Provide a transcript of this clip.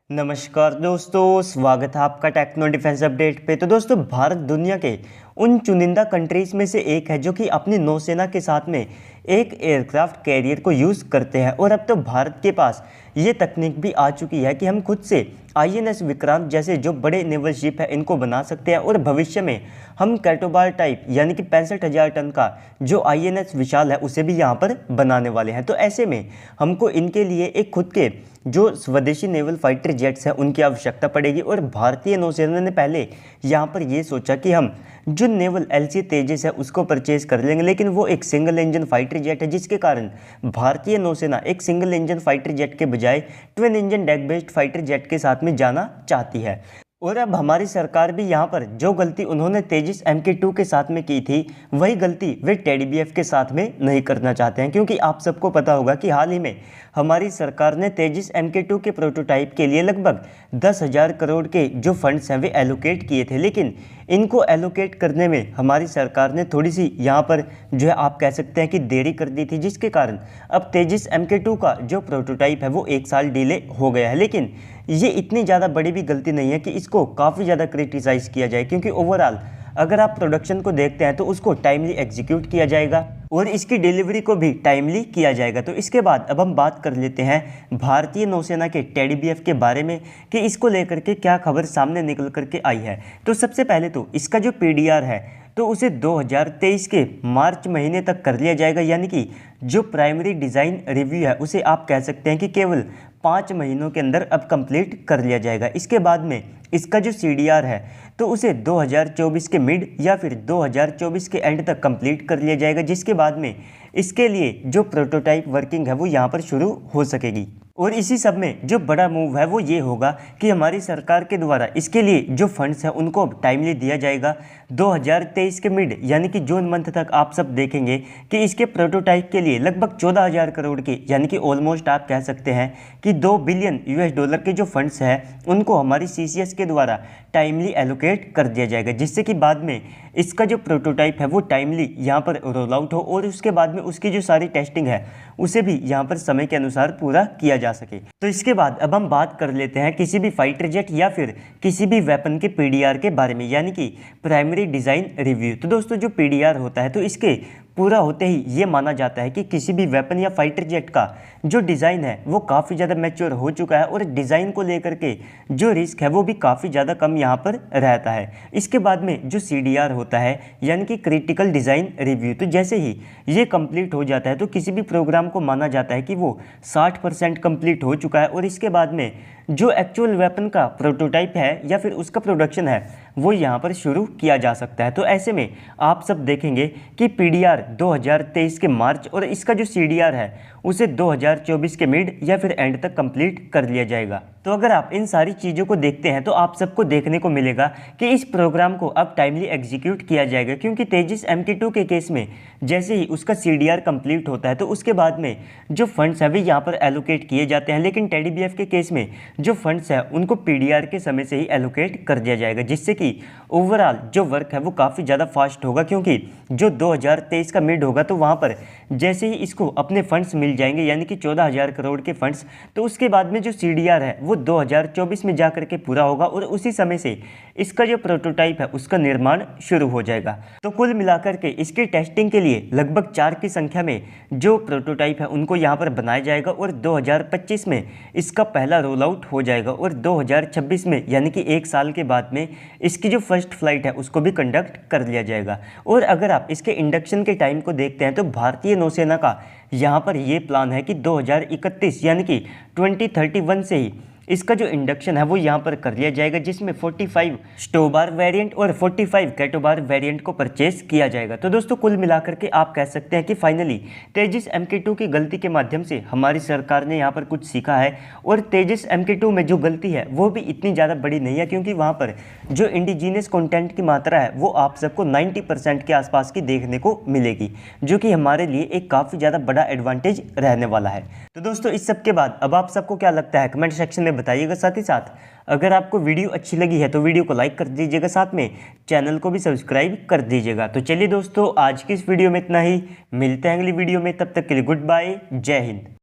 नमस्कार दोस्तों, स्वागत है आपका टेक्नो डिफेंस अपडेट पे। तो दोस्तों, भारत दुनिया के उन चुनिंदा कंट्रीज़ में से एक है जो कि अपनी नौसेना के साथ में एक एयरक्राफ्ट कैरियर को यूज़ करते हैं। और अब तो भारत के पास ये तकनीक भी आ चुकी है कि हम खुद से INS विक्रांत जैसे जो बड़े नेवल शिप है इनको बना सकते हैं। और भविष्य में हम कैटोबार टाइप यानी कि 65,000 टन का जो INS विशाल है उसे भी यहाँ पर बनाने वाले हैं। तो ऐसे में हमको इनके लिए एक खुद के जो स्वदेशी नेवल फाइटर जेट्स हैं उनकी आवश्यकता पड़ेगी। और भारतीय नौसेना ने पहले यहाँ पर ये सोचा कि हम जो नेवल LCA तेजस है उसको परचेज कर लेंगे, लेकिन वो एक सिंगल इंजन फाइटर जेट है, जिसके कारण भारतीय नौसेना एक सिंगल इंजन फाइटर जेट के बजाय twin engine deck based fighter jet के साथ में जाना चाहती है। और अब हमारी सरकार भी यहाँ पर जो गलती उन्होंने तेजस MK2 के साथ में की थी वही गलती वे टेडी BF के साथ में नहीं करना चाहते हैं। क्योंकि आप सबको पता होगा कि हाल ही में हमारी सरकार ने तेजस MK2 के प्रोटोटाइप के लिए लगभग 10,000 करोड़ के जो फंड्स हैं वे एलोकेट किए थे, लेकिन इनको एलोकेट करने में हमारी सरकार ने थोड़ी सी यहाँ पर जो है आप कह सकते हैं कि देरी कर दी थी, जिसके कारण अब तेजस MK2 का जो प्रोटोटाइप है वो 1 साल डिले हो गया है। लेकिन ये इतनी ज़्यादा बड़ी भी गलती नहीं है कि इसको काफ़ी ज़्यादा क्रिटिसाइज़ किया जाए, क्योंकि ओवरऑल अगर आप प्रोडक्शन को देखते हैं तो उसको टाइमली एग्जीक्यूट किया जाएगा और इसकी डिलीवरी को भी टाइमली किया जाएगा। तो इसके बाद अब हम बात कर लेते हैं भारतीय नौसेना के टेडी BF के बारे में कि इसको लेकर के क्या खबर सामने निकल करके आई है। तो सबसे पहले तो इसका जो PDR है तो उसे 2023 के मार्च महीने तक कर लिया जाएगा, यानी कि जो प्राइमरी डिज़ाइन रिव्यू है उसे आप कह सकते हैं कि केवल 5 महीनों के अंदर अब कंप्लीट कर लिया जाएगा। इसके बाद में इसका जो CDR है तो उसे 2024 के मिड या फिर 2024 के एंड तक कंप्लीट कर लिया जाएगा, जिसके बाद में इसके लिए जो प्रोटोटाइप वर्किंग है वो यहाँ पर शुरू हो सकेगी। और इसी सब में जो बड़ा मूव है वो ये होगा कि हमारी सरकार के द्वारा इसके लिए जो फंड्स हैं उनको अब टाइमली दिया जाएगा। 2023 के मिड यानी कि जून मंथ तक आप सब देखेंगे कि इसके प्रोटोटाइप के लिए लगभग 14,000 करोड़ की यानी कि ऑलमोस्ट आप कह सकते हैं कि $2 बिलियन के जो फंड्स हैं उनको हमारी CCS के द्वारा टाइमली एलोकेट कर दिया जाएगा, जिससे कि बाद में इसका जो प्रोटोटाइप है वो टाइमली यहाँ पर रोल आउट हो और उसके बाद में उसकी जो सारी टेस्टिंग है उसे भी यहाँ पर समय के अनुसार पूरा किया जा सके। तो इसके बाद अब हम बात कर लेते हैं किसी भी फाइटर जेट या फिर किसी भी वेपन के PDR के बारे में, यानी कि प्राइमरी डिज़ाइन रिव्यू। तो दोस्तों, जो PDR होता है तो इसके पूरा होते ही ये माना जाता है कि किसी भी वेपन या फाइटर जेट का जो डिज़ाइन है वो काफ़ी ज़्यादा मैच्योर हो चुका है और डिज़ाइन को लेकर के जो रिस्क है वो भी काफ़ी ज़्यादा कम यहाँ पर रहता है। इसके बाद में जो CDR होता है यानी कि क्रिटिकल डिज़ाइन रिव्यू, तो जैसे ही ये कंप्लीट हो जाता है तो किसी भी प्रोग्राम को माना जाता है कि वो 60% कंप्लीट हो चुका है और इसके बाद में जो एक्चुअल वेपन का प्रोटोटाइप है या फिर उसका प्रोडक्शन है वो यहाँ पर शुरू किया जा सकता है। तो ऐसे में आप सब देखेंगे कि PDR 2023 के मार्च और इसका जो CDR है उसे 2024 के मिड या फिर एंड तक कंप्लीट कर लिया जाएगा। तो अगर आप इन सारी चीज़ों को देखते हैं तो आप सबको देखने को मिलेगा कि इस प्रोग्राम को अब टाइमली एग्जीक्यूट किया जाएगा, क्योंकि तेजस MK2 के केस में जैसे ही उसका CDR कंप्लीट होता है तो उसके बाद में जो फंड्स हैं वे यहाँ पर एलोकेट किए जाते हैं, लेकिन टेडी BF के केस में जो फंड्स हैं उनको PDR के समय से ही एलोकेट कर दिया जाएगा, जिससे कि ओवरऑल जो वर्क है वो काफ़ी ज़्यादा फास्ट होगा। क्योंकि जो 2023 का मिड होगा तो वहाँ पर जैसे ही इसको अपने फंड्स मिल जाएंगे यानी कि 14,000 करोड़ के फंड्स, तो उसके बाद में जो CDR है वो 2024 में जा करके पूरा होगा और उसी समय से इसका जो प्रोटोटाइप है उसका निर्माण शुरू हो जाएगा। तो कुल मिलाकर के इसकी टेस्टिंग के लिए लगभग 4 की संख्या में जो प्रोटोटाइप है उनको यहाँ पर बनाया जाएगा और 2025 में इसका पहला रोल आउट हो जाएगा और 2026 में यानी कि 1 साल के बाद में इसकी जो फर्स्ट फ्लाइट है उसको भी कंडक्ट कर लिया जाएगा। और अगर आप इसके इंडक्शन के टाइम को देखते हैं तो भारतीय नौसेना का यहाँ पर ये प्लान है कि 2031 यानी कि 2031 से ही इसका जो इंडक्शन है वो यहाँ पर कर लिया जाएगा, जिसमें 45 स्टोबार वेरिएंट और 45 कैटोबार वेरिएंट को परचेज किया जाएगा। तो दोस्तों, कुल मिलाकर के आप कह सकते हैं कि फाइनली तेजस MK2 की गलती के माध्यम से हमारी सरकार ने यहाँ पर कुछ सीखा है और तेजस MK2 में जो गलती है वो भी इतनी ज़्यादा बड़ी नहीं है, क्योंकि वहाँ पर जो इंडिजीनियस कंटेंट की मात्रा है वो आप सबको 90% के आसपास की देखने को मिलेगी, जो कि हमारे लिए एक काफ़ी ज़्यादा बड़ा एडवांटेज रहने वाला है। तो दोस्तों, इस सब के बाद अब आप सबको क्या लगता है कमेंट सेक्शन में बताइएगा। साथ ही साथ अगर आपको वीडियो अच्छी लगी है तो वीडियो को लाइक कर दीजिएगा, साथ में चैनल को भी सब्सक्राइब कर दीजिएगा। तो चलिए दोस्तों, आज की इस वीडियो में इतना ही, मिलते हैं अगली वीडियो में, तब तक के लिए गुड बाय, जय हिंद।